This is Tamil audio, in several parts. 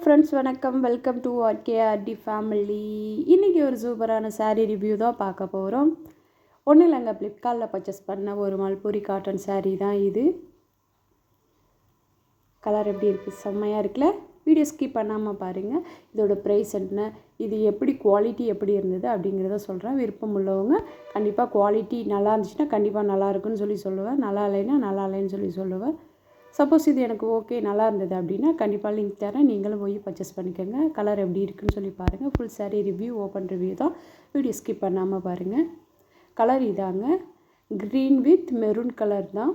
ஃப்ரெண்ட்ஸ், வணக்கம். Welcome to RKRD family. இன்றைக்கி ஒரு சூப்பரான சாரீ ரிவ்யூ தான் பார்க்க போகிறோம். ஒன்றும் இல்லைங்க, ஃப்ளிப்கார்ட்டில் பர்ச்சேஸ் பண்ண ஒரு மல்பூரி காட்டன் சாரீ தான் இது. கலர் எப்படி இருக்குது? செம்மையாக இருக்குல்ல? வீடியோ ஸ்கிப் பண்ணாமல் பாருங்கள். இதோட ப்ரைஸ் என்ன, இது எப்படி குவாலிட்டி எப்படி இருந்தது அப்படிங்கிறத சொல்கிறேன். விருப்பம் உள்ளவங்க கண்டிப்பாக குவாலிட்டி நல்லா இருந்துச்சுன்னா கண்டிப்பாக நல்லா இருக்குன்னு சொல்லுவேன். நல்லா இல்லைன்னா நல்லா இல்லைன்னு சொல்லுவேன். சப்போஸ் இது எனக்கு ஓகே நல்லா இருந்தது அப்படின்னா கண்டிப்பாக லிங்க் தரேன், நீங்களும் போய் பர்ச்சேஸ் பண்ணிக்கோங்க. கலர் எப்படி இருக்குன்னு சொல்லி பாருங்கள். Full sari review, open review தான். வீடியோ ஸ்கிப் பண்ணாமல் பாருங்கள். கலர் இதாங்க, க்ரீன் வித் மெரூன் கலர் தான்.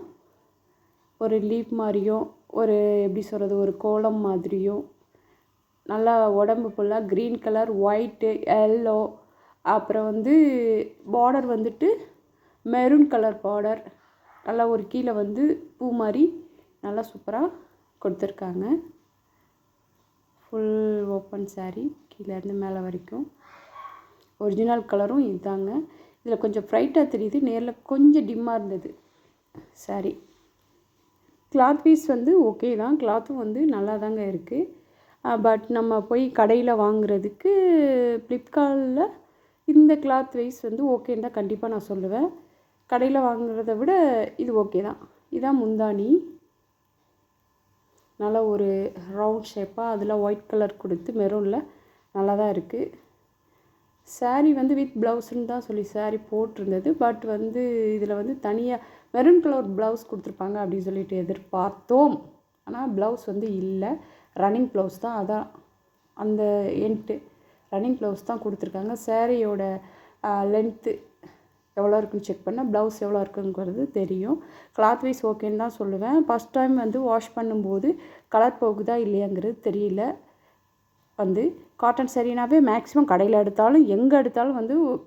ஒரு லீப் மாதிரியும், ஒரு எப்படி சொல்கிறது, ஒரு கோலம் மாதிரியும், நல்லா உடம்பு ஃபுல்லாக க்ரீன் கலர், ஒயிட்டு, எல்லோ, அப்புறம் பார்டர் மெரூன் கலர் பார்டர். நல்லா ஒரு கீழே பூ மாதிரி நல்லா சூப்பராக கொடுத்துருக்காங்க. ஃபுல் ஓப்பன் சாரீ, கீழேருந்து மேலே வரைக்கும். ஒரிஜினல் கலரும் இதுதாங்க. இதில் கொஞ்சம் ப்ரைட்டாக தெரியுது, நேரில் கொஞ்சம் டிம்மாக இருந்தது சாரீ. கிளாத் பீஸ் ஓகே தான், கிளாத்தும் நல்லா தாங்க இருக்குது. பட் நம்ம போய் கடையில் வாங்குறதுக்கு ஃப்ளிப்கார்ட்டில் இந்த கிளாத் வைஸ் ஓகேன்னு தான் கண்டிப்பாக நான் சொல்லுவேன். கடையில் வாங்குறத விட இது ஓகே தான். இதுதான் முந்தானி, நல்லா ஒரு ரவுண்ட் ஷேப்பாக அதில் ஒயிட் கலர் கொடுத்து மெரூனில் நல்லா தான் இருக்குது. சாரீ வித் ப்ளவுஸுன்னு தான் சொல்லி சாரீ போட்டிருந்தது. பட் இதில் தனியாக மெரூன் கலர் ப்ளவுஸ் கொடுத்துருப்பாங்க அப்படின்னு சொல்லிட்டு எதிர்பார்த்தோம். ஆனால் ப்ளவுஸ் இல்லை, ரன்னிங் ப்ளவுஸ் தான். அதான் அந்த ரன்னிங் ப்ளவுஸ் தான் கொடுத்துருக்காங்க. சாரியோட லென்த்து எவ்வளோ இருக்குன்னு செக் பண்ணால் ப்ளவுஸ் எவ்வளோ இருக்குங்கிறது தெரியும். கிளாத் வைஸ் ஓகேன்னு தான் சொல்லுவேன். ஃபஸ்ட் டைம் வாஷ் பண்ணும்போது கலர் போகுதா இல்லையாங்கிறது தெரியல. காட்டன் சாரீனாவே மேக்ஸிமம் கடையில் எடுத்தாலும் எங்கே எடுத்தாலும்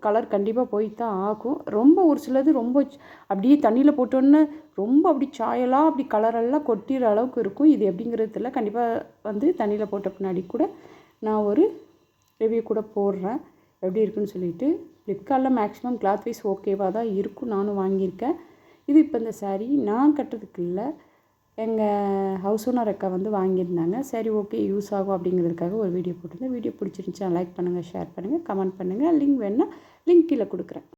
கலர் கண்டிப்பாக போய் தான் ஆகும். ரொம்ப ஒரு சிலது ரொம்ப அப்படியே தண்ணியில் போட்டோன்னு ரொம்ப அப்படி சாயலாக அப்படி கலரெல்லாம் கொட்டிற அளவுக்கு இருக்கும். இது எப்படிங்கிறது தெரியல. கண்டிப்பாக தண்ணியில் போட்ட பின்னாடி கூட நான் ஒரு ரிவ்யூ கூட போடுறேன் எப்படி இருக்குன்னு சொல்லிட்டு. ஃப்ளிப்கார்ட்டில் மேக்ஸிமம் கிளாத் வைஸ் ஓகேவாக தான் இருக்கும், நானும் வாங்கியிருக்கேன். இது இப்போ இந்த சாரீ நான் கட்டுறதுக்கு இல்லை, எங்கள் ஹவுஸ் ஓனர் அக்கா வாங்கியிருந்தாங்க. சரி ஓகே, யூஸ் ஆகும் அப்படிங்கிறதுக்காக ஒரு வீடியோ போட்டிருந்தேன். வீடியோ பிடிச்சிருந்துச்சா லைக் பண்ணுங்கள், ஷேர் பண்ணுங்கள், கமெண்ட் பண்ணுங்கள். லிங்க் வேணுன்னா லிங்க் கீழே கொடுக்குறேன்.